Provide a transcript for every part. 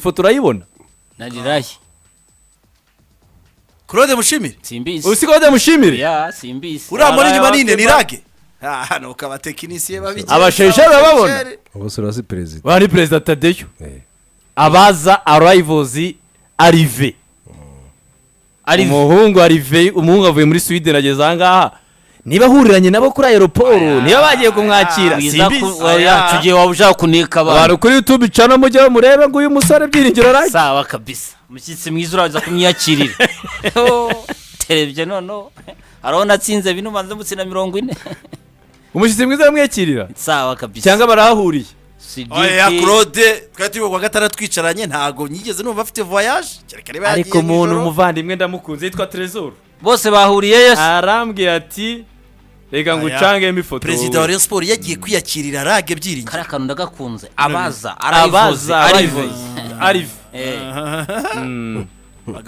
ifoto urayibona nariraye Claude Mushimire simbizi usi Claude Mushimire ya simbizi uramuri nyuma nine ni Lague hano kaba tekinisiye babije abasheshe babona bose urazi president bari president Tadeyo abaza arrivals arrive umuhungu arrive umuhungu avuye muri Sweden ageze ahangaha niba huriranye nabo kuri aeroport niba bagiye kumwakira tugiye wabuja kunika abantu bari kuri YouTube channel mujye murebe ngo uyu musore Byiringiro Lague sawa kabisa mushyitsi mwiza uraza kumwiyakirira televiziyo nono arabona atsinze bino manze mutsina 40 umushyitsi mwiza yamwekirira sawa kabisa cyangwa barahuriye oya Claude twati kwa gatara twicaranye ntago nyigeze numva afite voyage cyane bagiye ariko umuntu umuvandimwe ndamukunze yitwa Trésor bose bahuriye Yesu arambwira ati reka ngucange ifoto President wa Rayon Sport yagiye kwiyakirira Lague Byiringiro kara kantu ndagakunze abaza Arrive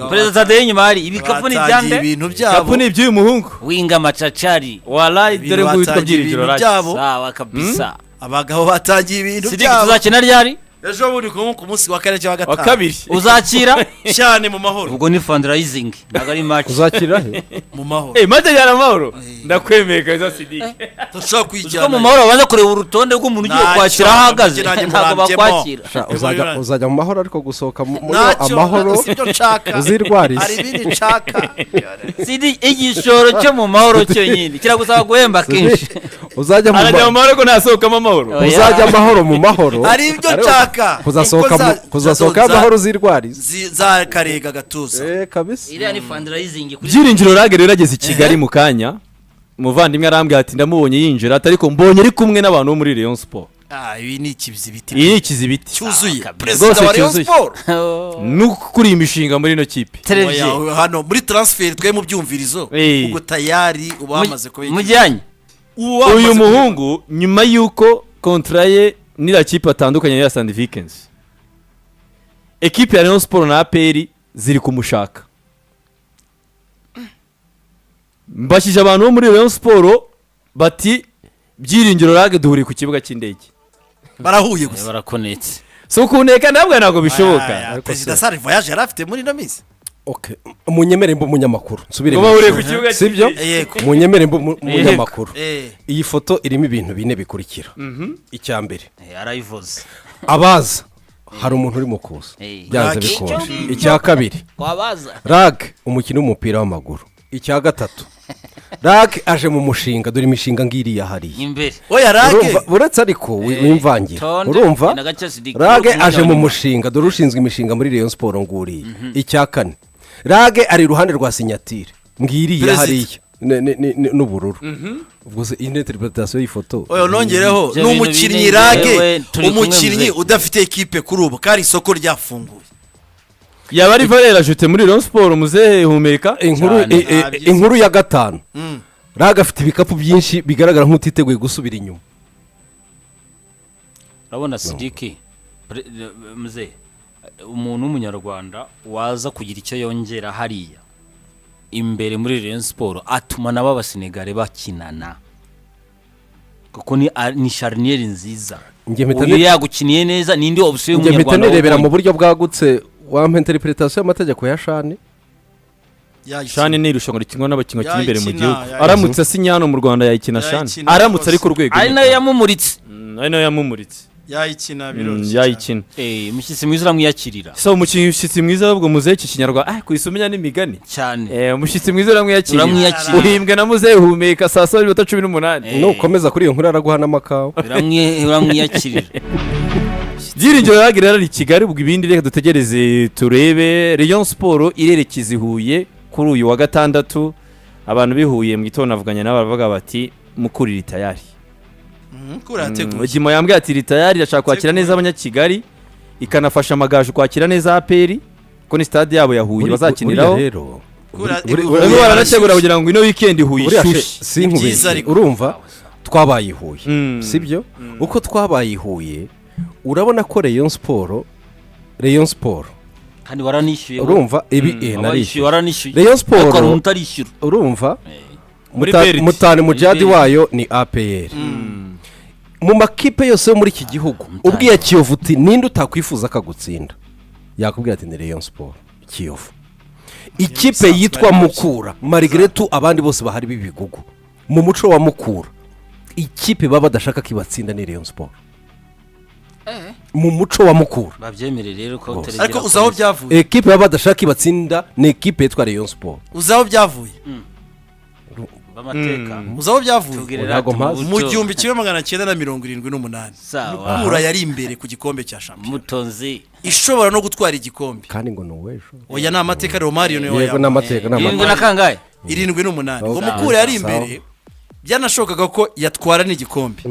President de nyuma ari ibikapu ni byande ibintu byabo kapu ni by'uyu muhungu winga macacari wallahi dore ngo witwa Byiringiro Lague sawa kabisa abagabo batangiye ibintu byabo Sidiki tuzakina ryari ejo buri ku munsi wa kane cyangwa wa kabiri uzakira cyane mu mahoro ubwo ni fundraising nagari match uzakira he mu mahoro mate jana mahoro ndakwemeka za Sidiki tushaka kwijana mu mahoro baza kureba urutonde rw'umuntu ugiye kwakira ahagaze ntago bakwakira uzajya mu mahoro ariko gusohoka muri amahoro sibyo nshaka uzirwarize ari ibindi nshaka Sidi igishoro cyo mu mahoro cyo nyine kiragusaba guhemba kenshi uzajya mu mahoro ko nasohokamo amahoro uzajya amahoro mu mahoro ari ibyo nshaka kuzasohoka amahoro uzirwarize za karega gatuza kabisa iriya ni fundraising Byiringiro Lague rero ageze i Kigali mu kanya umuvandimwe arambwira ati ndamubonye yinjira ariko mbonye ari kumwe n'abantu bo muri Rayon Sport ibi ni ikizibiti iyi ni ikizibiti cyuzuye President wa Rayon Sport n'ukuri imishinga muri no kipe hano muri transfer twe mu byumvirizo ubwo tayari ubamaze kubika mujyanye uyu muhungu nyuma yuko contrat ye nira kipe atandukanye ya Sand Vikings equipe ya Rayon Sport na APR ziri kumushaka mbashije abantu bo muri Rayon Sport bati Byiringiro Lague duhuriye ku kibuga cy'indege barahuye gusa barakonetse so kuneka ntabwo ntabwo bishoboka President Sare voyage yarafite muri no minsi okay munyemere mbo munyamakuru nsubire ku kibuga sibyo munyemere mbo munyamakuru iyi foto irimo ibintu bine bikurikira icya mbere arayivuze abaza hari umuntu uri mu kuza byanze bikonje icya kabiri wabaza Lague umukino w'umupira w'amaguru icya gatatu Lague aje mu mushinga dore imishinga ngiri yahari imbere oya Lague uretse ariko wimvangira urumva Lague aje mu mushinga dore ushinzwe imishinga muri Rayon Sport nguri icya kane Lague ari iruhande rwa signature ngiri yahari n'ubururu ubwo se interpretation y'ifoto oyo nongereho n'umukinnyi Lague umukinnyi udafite equipe kuri ubu kari isoko ryafunguye yaba ari Valera ajute muri Rayon Sport muzehe humeka inkuru ya gatanu Lague afite ibikapu byinshi bigaragara nk'utiteguye gusubira inyuma urabona Sidiki muzehe umuntu w'umunyarwanda waza kugira icyo yongera hariya imbere muri Rayon Sport atuma nabo abasenegale bakinana kuko ni charnier nziza uyu yagukiniye neza nindi option y'umunyarwanda njye mpita mu buryo bwagutse wampa interpretation y'amategeko ya Shani ni irushanwa rikinwa n'abakinnyi bakina imbere mu gihugu aramutse asinyano mu Rwanda yayikina Shani aramutse ari ku rwego ari nayo yamumuritse yayikina yayikina umushyitsi mwiza uramwiyakirira so umushyitsi mwiza ahubwo muzehe kinyarwanda kuyisumenya n'imigani cyane umushyitsi mwiza uramwiyakirira uhimbwe na muzehe humeka saa 7:18 nukomeza kuri iyo nkuru araguha n'amakawa uramwiyakirira Byiringiro Lague rero ari Kigali ubwo ibindi reka dutegereze turebe Rayon Sport irerekeza i Huye kuri uyu wa gatandatu abantu bihuye mu gitondo avuganye nabo baravuga bati mukurira tayari Ugimo yambwiye ati tayari irashaka kwakira neza abanyakigali ikanafasha amagaju kwakira neza APR ko ni stade yabo ya Huye bazakiniraho urimo baranategura kugira ngo ino weekend Huye ishushe urumva twabaye Huye sibyo uko twabaye Huye urabona ko Rayon Sport kandi waranishyuye urumva ibi waranishyuye Rayon Sport utarishyura urumva mutane mujadi wayo ni APR mu makipe yose yo muri iki gihugu ubwiye Kiyovu uti ninde utakwifuza akagutsinda yakubwira ati ni Rayon Sport Kiyovu. Ikipe yitwa Mukura Margaretu abandi bose bahari b'ibigugu mu muco wa Mukura, ikipe baba badashaka kibatsinda ni Rayon Sport mu muco wa Mukura babyemere rero ko turegera ariko uzaho byavuye. Ekipe baba badashaka kibatsinda ni ekipe yitwa Rayon Sport. Uzaho byavuye bamateka uzaho byavuye mu 1978 Mukura yari imbere ku gikombe cya shampiyona mutonzi ishobora no gutwara igikombe kandi ngo no wesho oya na amateka Romario niyo yego n'amateka na kangahe 78 ngo Mukura yari imbere byanashokaga ko yatwara n'igikombe.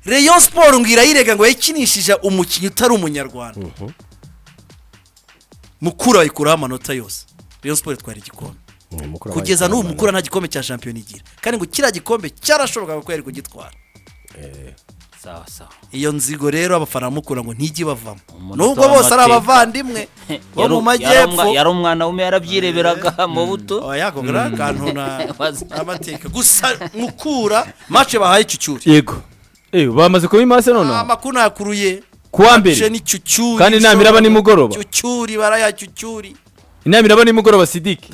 Rayon Sport ngira yirega ngo yakinishije umukinyi utari umunyarwanda. Mukura ikuraho amanota yose Rayon Sport twari igikombe kugeza n'ubu Mukura nta gikombe cya shampiyona igira kandi ngo kira gikombe cyarashobokaga ko yari kugitwara. sawa iyo nzigo rero abafana Mukura ngo ntigi bavamo nubwo bose ari abavandimwe bo mu majyepfo yari umwana umwe yarabyireberaga mu buto oya kogara kantu na amateka gusa Mukura match bahaye Cyucyuri yego bamaze kuba imase none amakuru yakuruye kuwa mbere kandi inama iraba nimugoroba Cyucyuri baraya Cyucyuri inama iraba nimugoroba Sidiki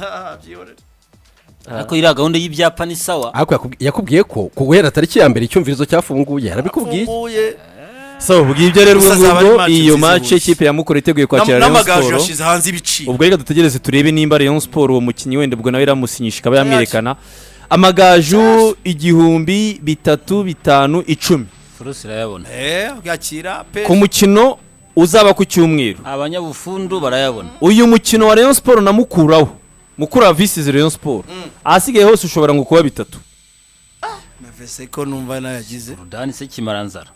ariko iriya gahunda y'ibyapa ni sawa ariko yakubwiye ko guhera tariki ya mbere icyumvirizo cyafunguye yarabikubwiye so bw'ibyo rero ubwo iyo match ikipe ya Mukura iteguye kwakira Rayon Sport ubwo reka dutegereze turebe nimba Rayon Sport uwo mukinyi wende ubwo nawe iramusinyisha ikaba yamwerekana amagaju 1000 3 5 10 Furusira yabona gakira pe ku mukino uzaba ku cyumweru abanyabufundu barayabona uyu mukino wa Rayon Sport na Mukura vs Rayon Sport asigaye hose ushobora ngo kuba bitatu navese ko numva nayagize Rudani se kimaranzara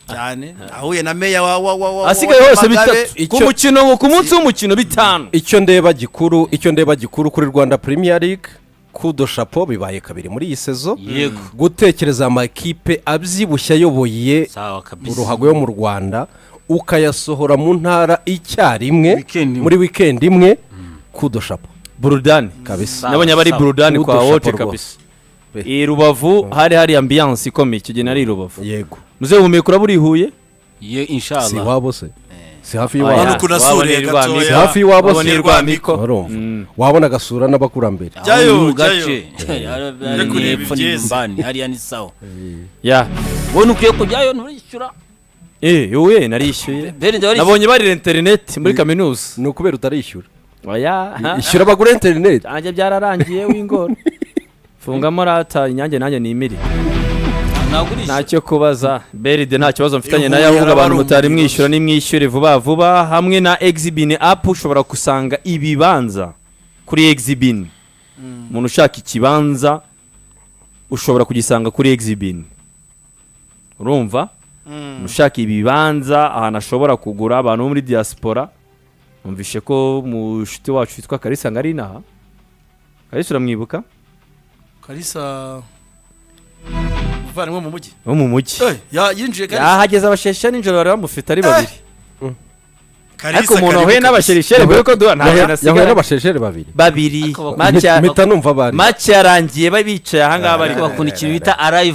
cyane ahuye na meya wa asigaye hose bitatu ku mukino ngo ku munsi w'umukino bitanu icyo ndeba gikuru kuri Rwanda Premier League kudo chapeau bibaye kabiri muri iyi sezo gutekereza amakipe abyibushya ayoboye uruhago yo mu Rwanda ukayasohora mu ntara icyarimwe muri weekend imwe kudo chapeau Burudani kabisa nabonye abari Burudani kwa wote kabisa Rubavu hari ambiance ikomeye kigena ari Rubavu yego muze humekura buri Huye ye inshallah si wabo se si hafi y'Iwabo kunasure gatoya si hafi y'Iwabo se Rwamiko wabona gasura n'abakurambere jayo mbani hariya ni sawa ya wone ukiye kujyayo nturishyura yowe narishyuye nabonye bari internet muri kaminuza ni ukubera utarishyura oya ishyura bagura internet anje byararangiye w'ingoro fungamo rata inyange nanjye nimiri ntacyo kubaza Beride nta kibazo mfitanye nayo ahubwo abantu mutari mwishyura nimwishyure vuba hamwe na Exibin app ushobora kusanga ibibanza kuri Exibin umuntu ushaka ikibanza ushobora kugisanga kuri Exibin urumva ushaka ibibanza ahantu ashobora kugura abantu muri diaspora umvishe ko mushiti wacu witwa Kalisa ngari naha Kalisa uramwibuka Kalisa mu mujyi mu mujyi yinjiye Kalisa yahageze abasheshe n'injoro bari bamufite ari babiri ariko umuntu ahuye n'abashereshere bwe ko duha yahuye n'abashereshere babiri mita numva bari match yarangiye bicaye aha ngaha bari bakunda ikintu bita alive